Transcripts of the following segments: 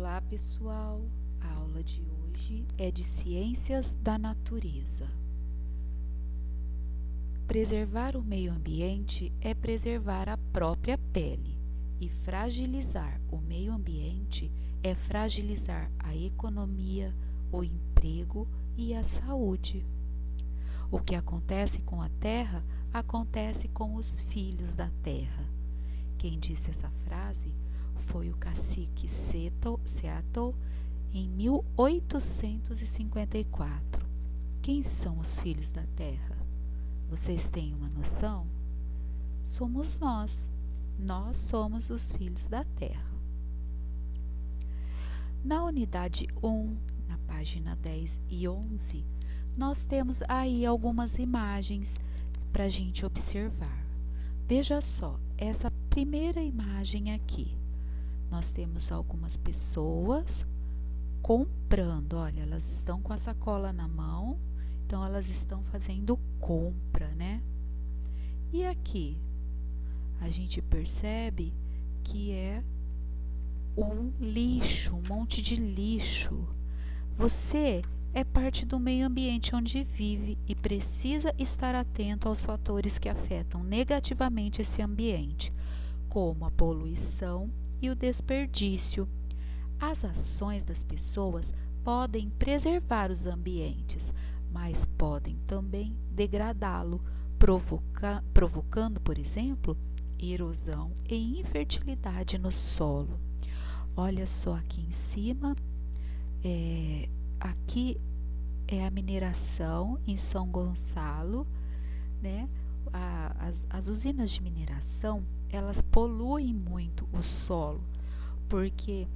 Olá, pessoal! A aula de hoje é de Ciências da Natureza. Preservar o meio ambiente é preservar a própria pele, e fragilizar o meio ambiente é fragilizar a economia, o emprego e a saúde. O que acontece com a Terra acontece com os filhos da Terra. Quem disse essa frase foi o cacique Seattle em 1854. Quem são os filhos da Terra? Vocês têm uma noção? Somos nós. Nós somos os filhos da Terra. Na unidade 1, na página 10 e 11, nós temos aí algumas imagens para a gente observar. Veja só, essa primeira imagem aqui. Nós temos algumas pessoas comprando, olha, elas estão com a sacola na mão, então elas estão fazendo compra, né? E aqui, a gente percebe que é um lixo, um monte de lixo. Você é parte do meio ambiente onde vive e precisa estar atento aos fatores que afetam negativamente esse ambiente, como a poluição e o desperdício. As ações das pessoas podem preservar os ambientes, mas podem também degradá-lo, provocando, por exemplo, erosão e infertilidade no solo. Olha só aqui em cima, aqui é a mineração em São Gonçalo, né? As usinas de mineração, elas poluem muito o solo, porque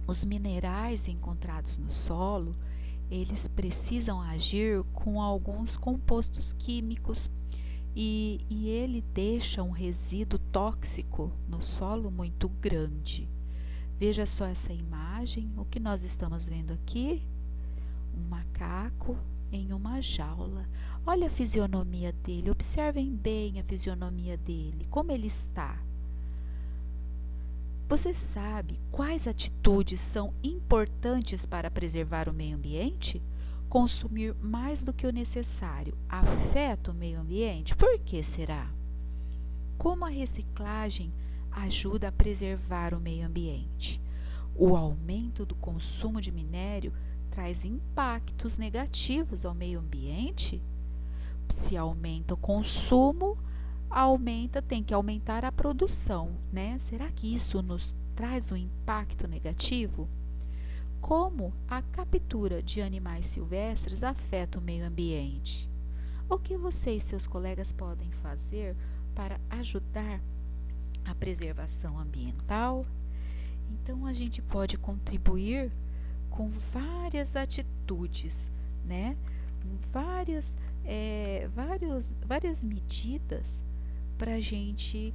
os minerais encontrados no solo, eles precisam agir com alguns compostos químicos e ele deixa um resíduo tóxico no solo muito grande. Veja só essa imagem, o que nós estamos vendo aqui? Um macaco em uma jaula. Olha a fisionomia dele, observem bem a fisionomia dele, como ele está. Você sabe quais atitudes são importantes para preservar o meio ambiente? Consumir mais do que o necessário afeta o meio ambiente? Por que será? Como a reciclagem ajuda a preservar o meio ambiente? O aumento do consumo de minério traz impactos negativos ao meio ambiente? Se aumenta o consumo, tem que aumentar a produção, né? Será que isso nos traz um impacto negativo? Como a captura de animais silvestres afeta o meio ambiente? O que você e seus colegas podem fazer para ajudar a preservação ambiental? Então, a gente pode contribuir com várias atitudes, né? Várias medidas para a gente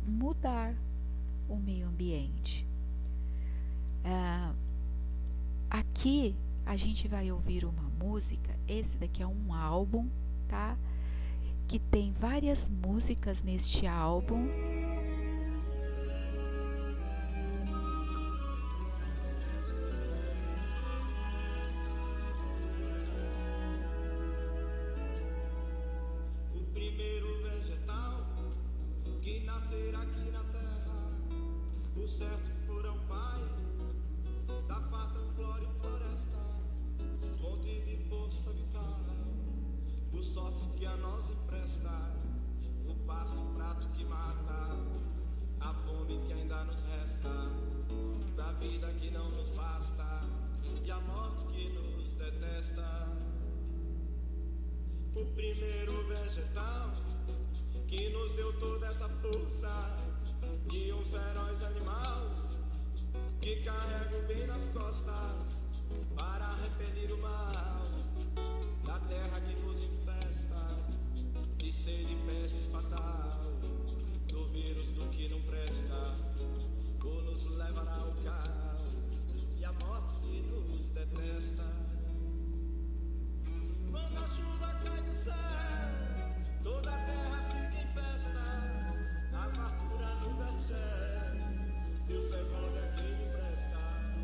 mudar o meio ambiente. Aqui a gente vai ouvir uma música, esse daqui é um álbum, tá? Que tem várias músicas neste álbum. Nascer aqui na terra, o certo fora o pai, da farta flora e floresta, fonte de força vital, o sorte que a nós empresta, o pasto prato que mata, a fome que ainda nos resta, da vida que não nos basta, e a morte que nos detesta. O primeiro vegetal que nos deu toda essa força de um feroz animal que carrega o bem nas costas para repelir o mal da terra que nos infesta de sede e peste fatal, do vírus do que não presta, ou nos levará ao caos e a morte que nos detesta. Quando a chuva cai do céu, toda a terra fica em festa, na fartura do vergel, Deus devolve a quem empresta.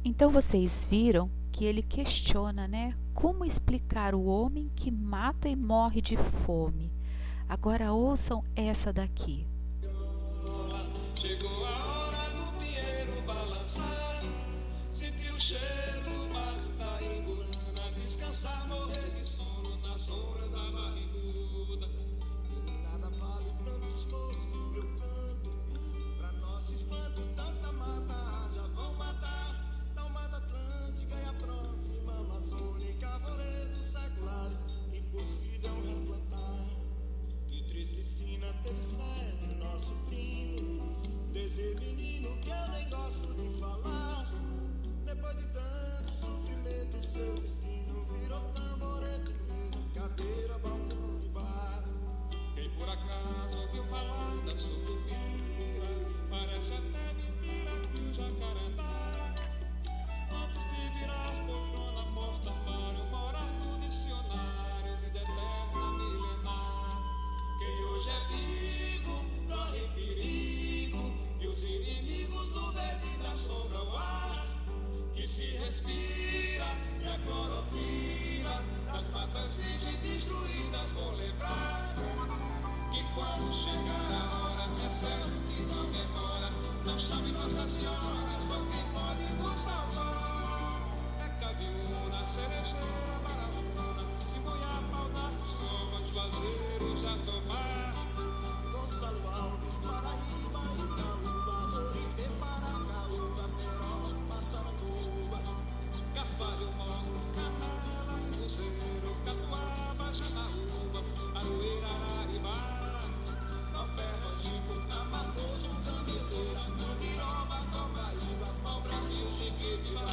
Então vocês viram que ele questiona, né? Como explicar o homem que mata e morre de fome? Agora ouçam essa daqui. Chegou a hora do pinheiro balançar, sentir o cheiro do mato da iguana, descansar, morrer de sono na sombra da barriguda. E nada vale tanto esforço, meu canto, pra nosso espanto tanta mata, já vão matar, tal mata atlântica e a próxima amazônica, arvoredos seculares, impossível replantar. Que triste sina teve sede, nosso primo, desde menino que eu nem gosto de falar. Depois de tanto sofrimento, seu destino virou tamborete, mesa, cadeira, balcão de bar. Quem por acaso ouviu falar da sucupira, parece até mentira que o jacarandá, antes de virar poltrona, porta, armário, morar no dicionário, vida eterna, milenar. Quem hoje é vivo, corre perigo, e os inimigos do verde da sombra ao ar, que se respira e a clorofila das matas virgens destruídas vou lembrar. Que quando chegar a hora, é certo que não demora, não chame Nossa Senhora, só quem pode nos salvar. É caviúna, cerejeira, barafuna, e goiabal da soma, juazeiro, jatobá. Gonçalo Alves, Paraíba, Itaúba, Dorite, Paracaúba, Peró, Massaranduba, Carvalho, Morro, Canela, Cruzeiro, Catuaba, Janaúba, Aroeira, Araribá, Alferro, Chico, Amatoso, Candeleira, Mandiroba, Copaíba, Pau Brasil, Jiquitibá.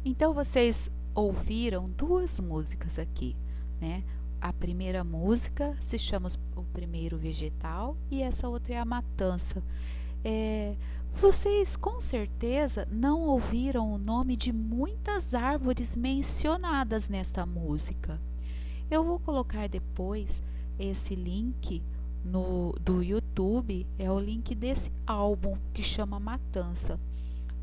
Então vocês ouviram duas músicas aqui, né? A primeira música se chama O Primeiro Vegetal e essa outra é a Matança. Vocês com certeza não ouviram o nome de muitas árvores mencionadas nesta música. Eu vou colocar depois esse link do YouTube, é o link desse álbum que chama Matança.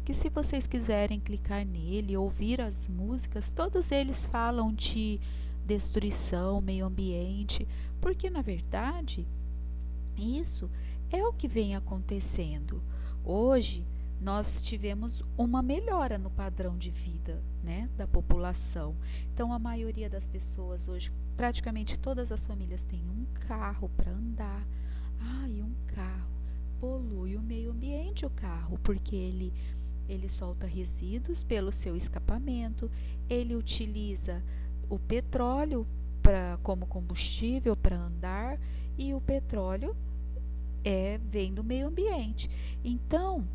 Que se vocês quiserem clicar nele e ouvir as músicas, todos eles falam de destruição, meio ambiente, porque na verdade isso é o que vem acontecendo. Hoje nós tivemos uma melhora no padrão de vida, né, da população. Então a maioria das pessoas hoje, praticamente todas as famílias têm um carro para andar. E um carro polui o meio ambiente, o carro, porque ele solta resíduos pelo seu escapamento, ele utiliza o petróleo como combustível para andar e o petróleo vem do meio ambiente. Então,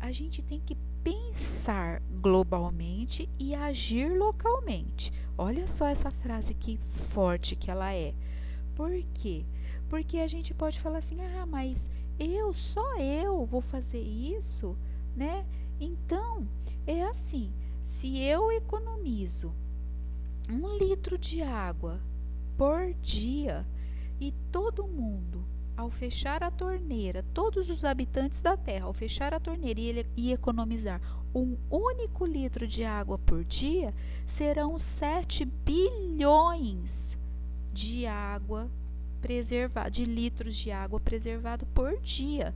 a gente tem que pensar globalmente e agir localmente. Olha só essa frase que forte que ela é. Por quê? Porque a gente pode falar assim, mas só eu vou fazer isso, né? Então, é assim, se eu economizo 1 litro de água por dia e todo mundo, ao fechar a torneira, todos os habitantes da Terra, ao fechar a torneira e economizar 1 único litro de água por dia, serão 7 bilhões de água preservada, de litros de água preservado por dia,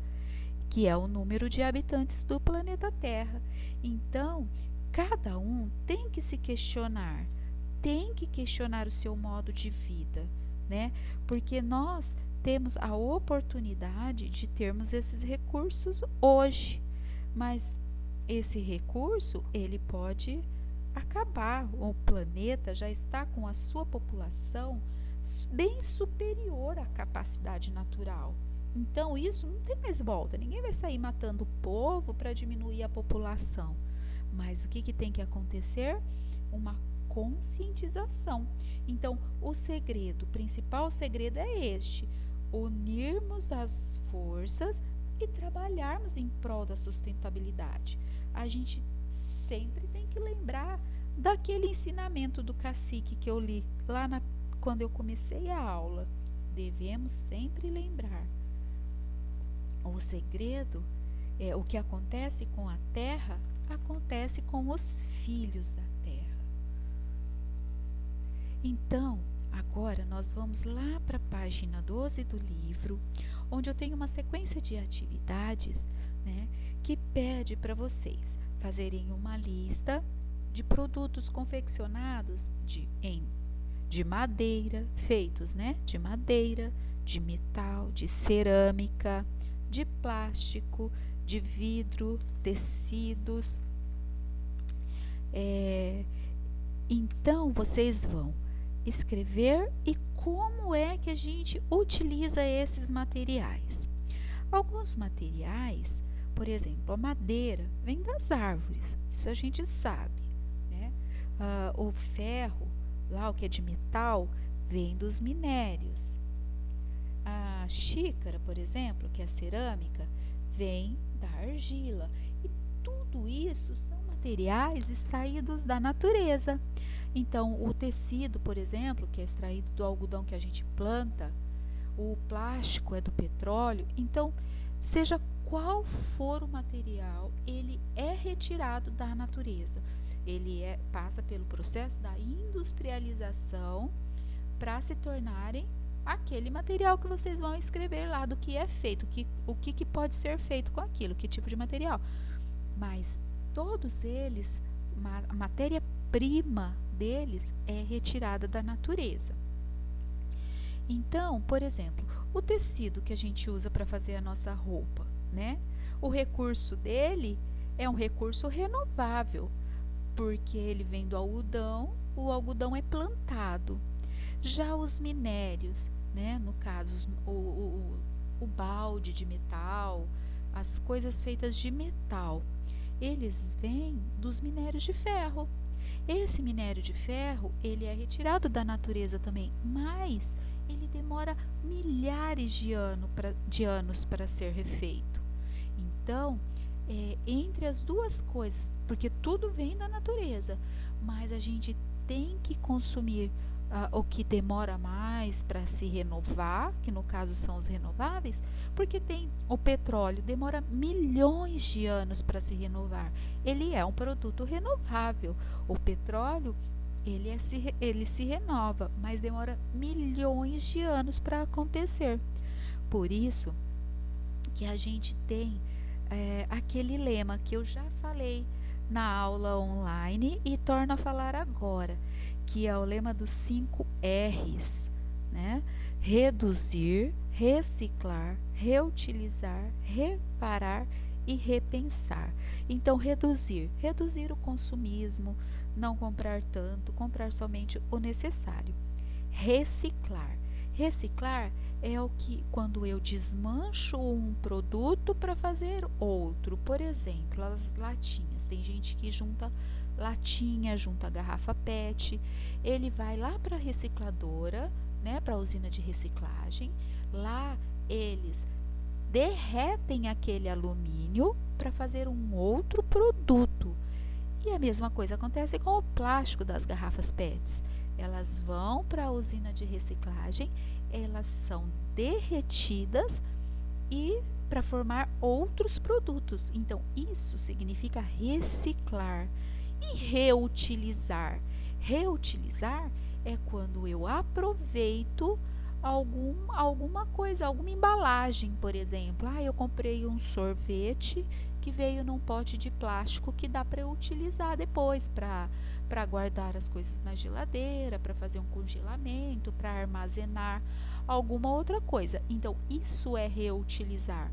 que é o número de habitantes do planeta Terra. Então, cada um tem que se questionar, tem que questionar o seu modo de vida, né? Porque nós temos a oportunidade de termos esses recursos hoje, mas esse recurso, ele pode acabar. O planeta já está com a sua população bem superior à capacidade natural. Então, isso não tem mais volta. Ninguém vai sair matando o povo para diminuir a população. Mas o que tem que acontecer? Uma conscientização. Então, o principal segredo é este: unirmos as forças e trabalharmos em prol da sustentabilidade. A gente sempre tem que lembrar daquele ensinamento do cacique que eu li lá quando eu comecei a aula. Devemos sempre lembrar. O segredo o que acontece com a terra, acontece com os filhos da terra. Então, agora nós vamos lá para a página 12 do livro, onde eu tenho uma sequência de atividades, né, que pede para vocês fazerem uma lista de produtos confeccionados de madeira, feitos, né, de madeira, de metal, de cerâmica, de plástico, de vidro, tecidos. Então, vocês vão escrever e como é que a gente utiliza esses materiais. Alguns materiais, por exemplo, a madeira vem das árvores, isso a gente sabe, né? O ferro, lá o que é de metal, vem dos minérios. A xícara, por exemplo, que é cerâmica, vem da argila. E tudo isso são materiais extraídos da natureza. Então, o tecido, por exemplo, que é extraído do algodão que a gente planta, o plástico é do petróleo. Então, seja qual for o material, ele é retirado da natureza. Ele passa pelo processo da industrialização para se tornarem aquele material que vocês vão escrever lá do que é feito, o que pode ser feito com aquilo, que tipo de material. Mas todos eles, a matéria-prima deles é retirada da natureza. Então, por exemplo, o tecido que a gente usa para fazer a nossa roupa, né? O recurso dele é um recurso renovável, porque ele vem do algodão, o algodão é plantado. Já os minérios, né? No caso, o balde de metal, as coisas feitas de metal, eles vêm dos minérios de ferro. Esse minério de ferro, ele é retirado da natureza também, mas ele demora milhares de anos para ser refeito. Então, entre as duas coisas, porque tudo vem da natureza, mas a gente tem que consumir o que demora mais para se renovar, que no caso são os renováveis, porque tem o petróleo, demora milhões de anos para se renovar. Ele é um produto renovável. O petróleo, ele se renova, mas demora milhões de anos para acontecer. Por isso que a gente tem aquele lema que eu já falei na aula online e torno a falar agora, que é o lema dos 5 R's, né? Reduzir, reciclar, reutilizar, reparar e repensar. Então, reduzir o consumismo, não comprar tanto, comprar somente o necessário. Reciclar é o que, quando eu desmancho um produto para fazer outro, por exemplo, as latinhas. Tem gente que junta latinha, junta garrafa PET, ele vai lá para a recicladora, né, para a usina de reciclagem. Lá eles derretem aquele alumínio para fazer um outro produto. E a mesma coisa acontece com o plástico das garrafas PETs. Elas vão para a usina de reciclagem, elas são derretidas e para formar outros produtos. Então, isso significa reciclar e reutilizar. Reutilizar é quando eu aproveito alguma coisa, alguma embalagem, por exemplo. Eu comprei um sorvete que veio num pote de plástico que dá para eu utilizar depois para guardar as coisas na geladeira, para fazer um congelamento, para armazenar alguma outra coisa. Então, isso é reutilizar.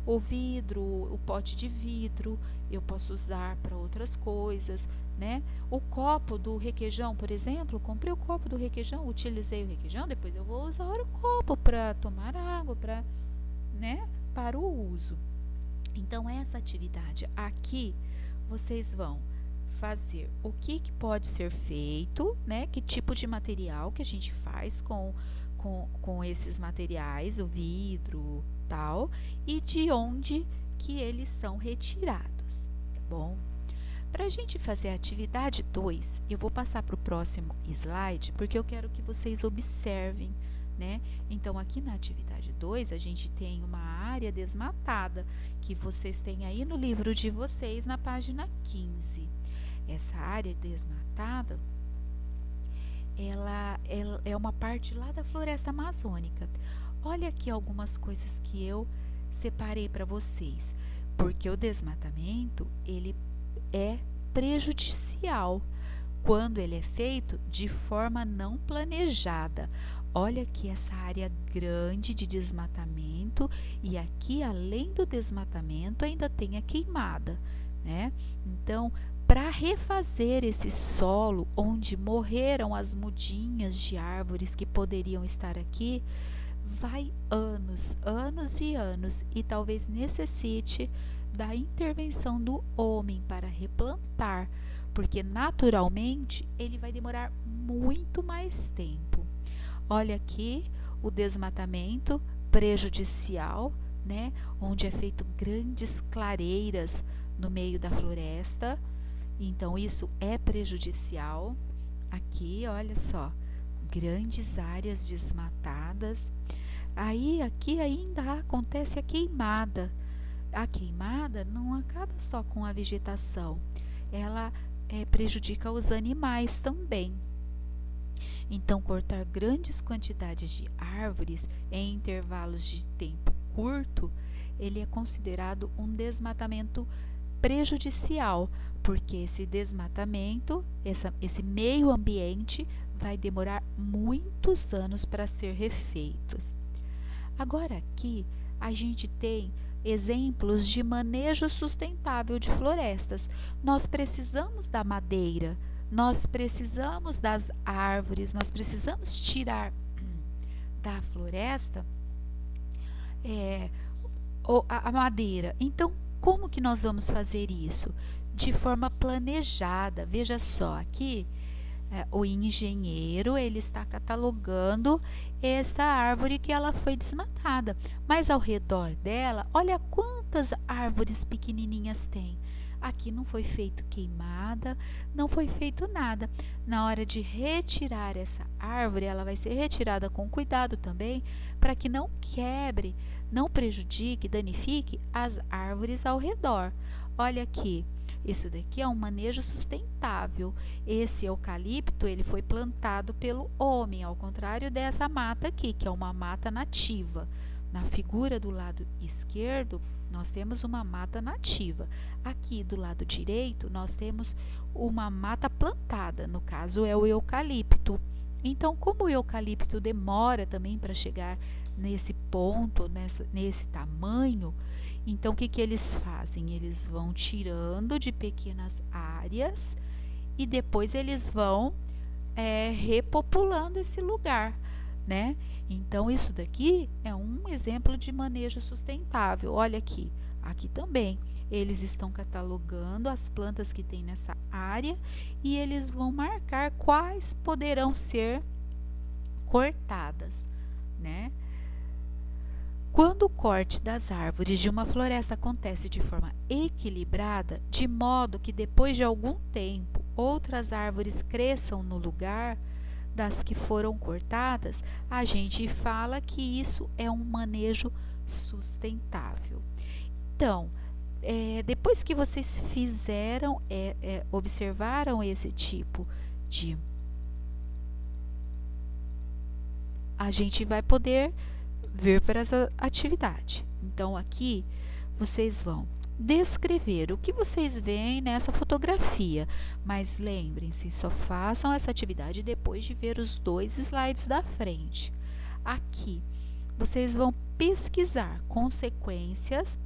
O vidro, o pote de vidro, eu posso usar para outras coisas, né? O copo do requeijão, por exemplo, comprei o copo do requeijão, utilizei o requeijão, depois eu vou usar o copo para tomar água, para o uso. Então, essa atividade aqui, vocês vão fazer o que pode ser feito, né? Que tipo de material que a gente faz com esses materiais, o vidro, tal, e de onde que eles são retirados, tá bom? Para a gente fazer a atividade 2, eu vou passar para o próximo slide, porque eu quero que vocês observem, né? Então, aqui na atividade 2, a gente tem uma área desmatada, que vocês têm aí no livro de vocês, na página 15. Essa área desmatada, ela é uma parte lá da floresta amazônica. Olha aqui algumas coisas que eu separei para vocês, porque o desmatamento, ele é prejudicial quando ele é feito de forma não planejada. Olha aqui essa área grande de desmatamento, e aqui, além do desmatamento, ainda tem a queimada, né? Então, para refazer esse solo onde morreram as mudinhas de árvores que poderiam estar aqui, vai anos, anos e anos, e talvez necessite da intervenção do homem para replantar, porque naturalmente ele vai demorar muito mais tempo. Olha aqui o desmatamento prejudicial, né? Onde é feito grandes clareiras no meio da floresta. Então, isso é prejudicial. Aqui, olha só, grandes áreas desmatadas. Aí, aqui ainda acontece a queimada. A queimada não acaba só com a vegetação, ela prejudica os animais também. Então, cortar grandes quantidades de árvores em intervalos de tempo curto, ele é considerado um desmatamento prejudicial, porque esse desmatamento, esse meio ambiente, vai demorar muitos anos para ser refeitos. Agora aqui a gente tem exemplos de manejo sustentável de florestas. Nós precisamos da madeira, nós precisamos das árvores, nós precisamos tirar da floresta a madeira. Então, como que nós vamos fazer isso? De forma planejada. Veja só, aqui o engenheiro, ele está catalogando esta árvore que ela foi desmatada, mas ao redor dela, olha quantas árvores pequenininhas tem. Aqui não foi feito queimada, não foi feito nada. Na hora de retirar essa árvore, ela vai ser retirada com cuidado também, para que não quebre, não prejudique, danifique as árvores ao redor. Olha aqui, isso daqui é um manejo sustentável. Esse eucalipto, ele foi plantado pelo homem, ao contrário dessa mata aqui, que é uma mata nativa. Na figura do lado esquerdo, nós temos uma mata nativa. Aqui do lado direito, nós temos uma mata plantada, no caso é o eucalipto. Então, como o eucalipto demora também para chegar nesse ponto, nesse tamanho, então o que eles fazem? Eles vão tirando de pequenas áreas e depois eles vão repopulando esse lugar, né? Então, isso daqui é um exemplo de manejo sustentável. Olha aqui, aqui também. Eles estão catalogando as plantas que tem nessa área e eles vão marcar quais poderão ser cortadas, né? Quando o corte das árvores de uma floresta acontece de forma equilibrada, de modo que depois de algum tempo outras árvores cresçam no lugar das que foram cortadas, a gente fala que isso é um manejo sustentável. Então, depois que vocês fizeram, observaram esse tipo de... A gente vai poder vir para essa atividade. Então, aqui, vocês vão descrever o que vocês veem nessa fotografia, mas lembrem-se, só façam essa atividade depois de ver os 2 slides da frente. Aqui, vocês vão pesquisar consequências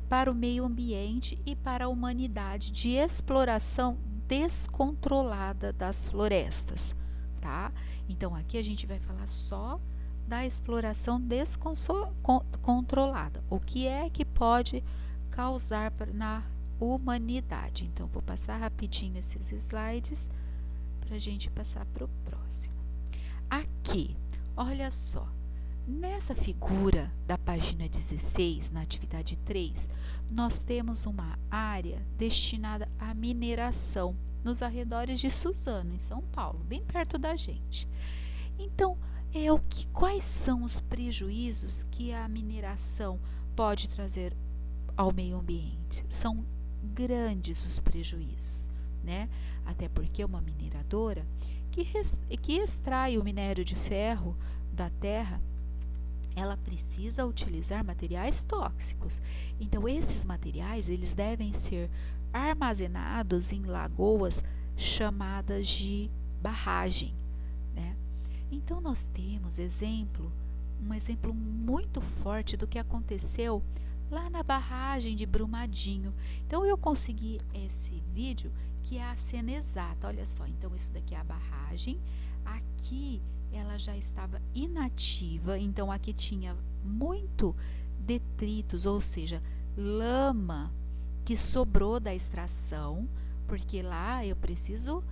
para o meio ambiente e para a humanidade de exploração descontrolada das florestas, tá? Então, aqui a gente vai falar só da exploração descontrolada. O que é que pode causar na humanidade? Então, vou passar rapidinho esses slides para a gente passar para o próximo. Aqui, olha só, nessa figura da página 16, na atividade 3, nós temos uma área destinada à mineração nos arredores de Suzano, em São Paulo, bem perto da gente. Então, Quais são os prejuízos que a mineração pode trazer ao meio ambiente? São grandes os prejuízos, né? Até porque uma mineradora que extrai o minério de ferro da terra, ela precisa utilizar materiais tóxicos. Então, esses materiais, eles devem ser armazenados em lagoas chamadas de barragem, né? Então, nós temos um exemplo muito forte do que aconteceu lá na barragem de Brumadinho. Então, eu consegui esse vídeo que é a cena exata. Olha só, então isso daqui é a barragem. Aqui ela já estava inativa, então aqui tinha muito detritos, ou seja, lama que sobrou da extração, porque lá eu preciso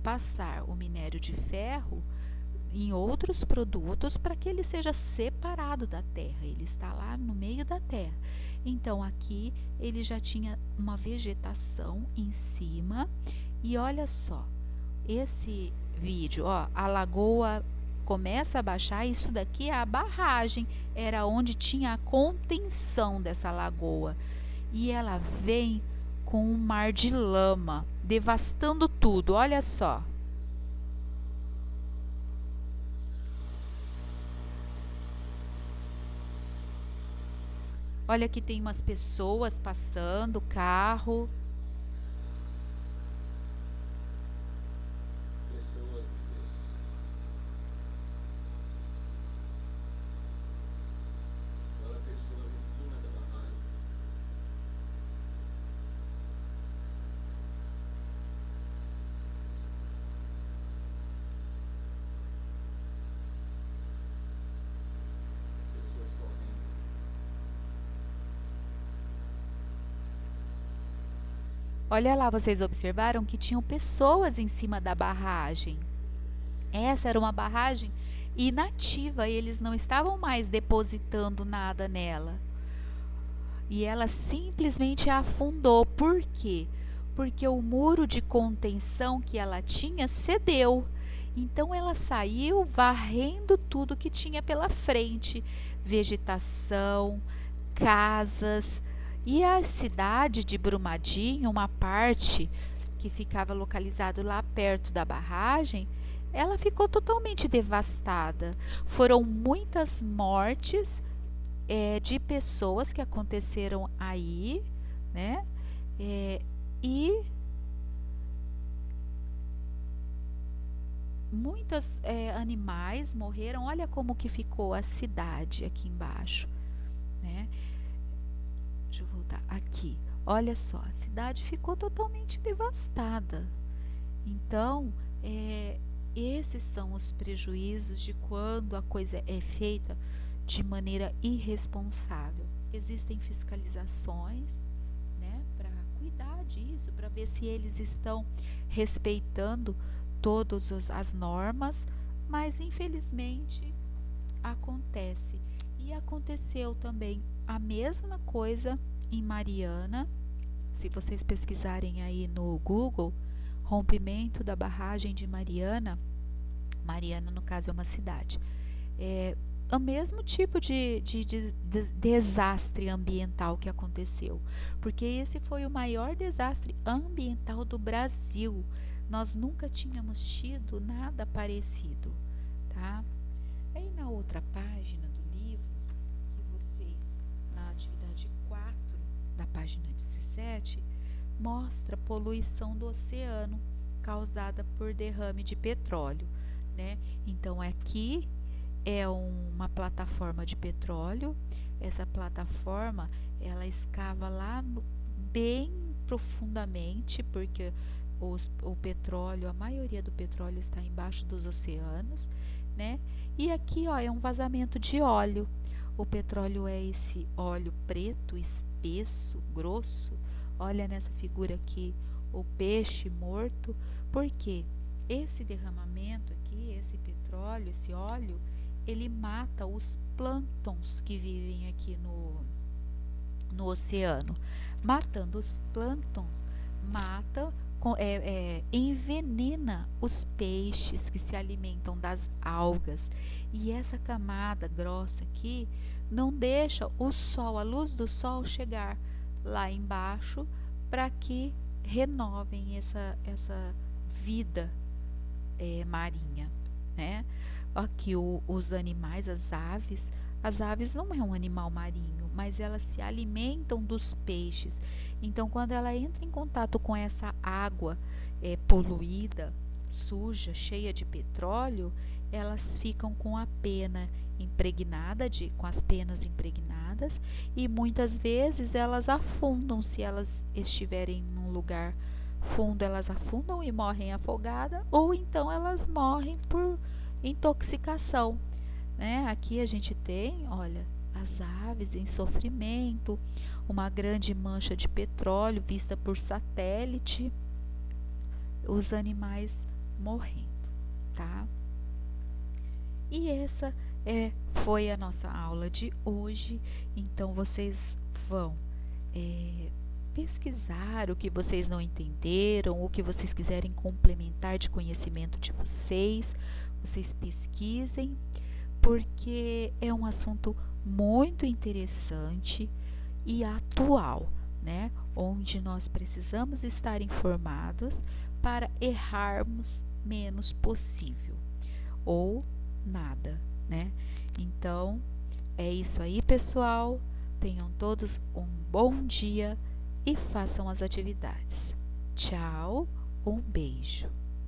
passar o minério de ferro em outros produtos para que ele seja separado da terra. Ele está lá no meio da terra. Então aqui ele já tinha uma vegetação em cima e olha só, esse vídeo, ó, a lagoa começa a baixar, isso daqui é a barragem, era onde tinha a contenção dessa lagoa. E ela vem com um mar de lama, devastando tudo, olha só. Olha que tem umas pessoas passando, carro. Pessoas, meu Deus. Agora pessoas em cima da barragem. Pessoas correndo. Olha lá, vocês observaram que tinham pessoas em cima da barragem. Essa era uma barragem inativa e eles não estavam mais depositando nada nela. E ela simplesmente afundou. Por quê? Porque o muro de contenção que ela tinha cedeu. Então ela saiu varrendo tudo que tinha pela frente, vegetação, casas. E a cidade de Brumadinho, uma parte que ficava localizado lá perto da barragem, ela ficou totalmente devastada. Foram muitas mortes de pessoas que aconteceram aí, né? E muitos animais morreram. Olha como que ficou a cidade aqui embaixo, né? Deixa eu voltar aqui. Olha só, a cidade ficou totalmente devastada. Então, esses são os prejuízos de quando a coisa é feita de maneira irresponsável. Existem fiscalizações, né, para cuidar disso, para ver se eles estão respeitando todas as normas, mas infelizmente acontece. E aconteceu também a mesma coisa em Mariana. Se vocês pesquisarem aí no Google, rompimento da barragem de Mariana, Mariana no caso é uma cidade, é o mesmo tipo de desastre ambiental que aconteceu, porque esse foi o maior desastre ambiental do Brasil. Nós nunca tínhamos tido nada parecido, tá? Aí na outra página do livro, na atividade 4 da página 17, mostra a poluição do oceano causada por derrame de petróleo, né? Então aqui é uma plataforma de petróleo. Essa plataforma ela escava lá bem profundamente, porque o petróleo, a maioria do petróleo está embaixo dos oceanos, né? E aqui, ó, é um vazamento de óleo. O petróleo é esse óleo preto, espesso, grosso. Olha nessa figura aqui, o peixe morto. Por quê? Esse derramamento aqui, esse petróleo, esse óleo, ele mata os plânctons que vivem aqui no oceano. Matando os plânctons, mata envenena os peixes que se alimentam das algas. E essa camada grossa aqui não deixa o sol, a luz do sol chegar lá embaixo para que renovem essa vida marinha, né? Aqui os animais, as aves não é um animal marinho, mas elas se alimentam dos peixes. Então, quando ela entra em contato com essa água poluída, suja, cheia de petróleo, elas ficam com a pena impregnada, com as penas impregnadas, e muitas vezes elas afundam. Se elas estiverem num lugar fundo, elas afundam e morrem afogadas, ou então elas morrem por intoxicação, né? Aqui a gente tem, olha, as aves em sofrimento, uma grande mancha de petróleo vista por satélite, os animais morrendo, tá? E essa foi a nossa aula de hoje. Então vocês vão pesquisar o que vocês não entenderam, o que vocês quiserem complementar de conhecimento de vocês pesquisem, porque é um assunto muito interessante e atual, né? Onde nós precisamos estar informados para errarmos menos possível ou nada, né? Então, é isso aí, pessoal. Tenham todos um bom dia e façam as atividades. Tchau, um beijo.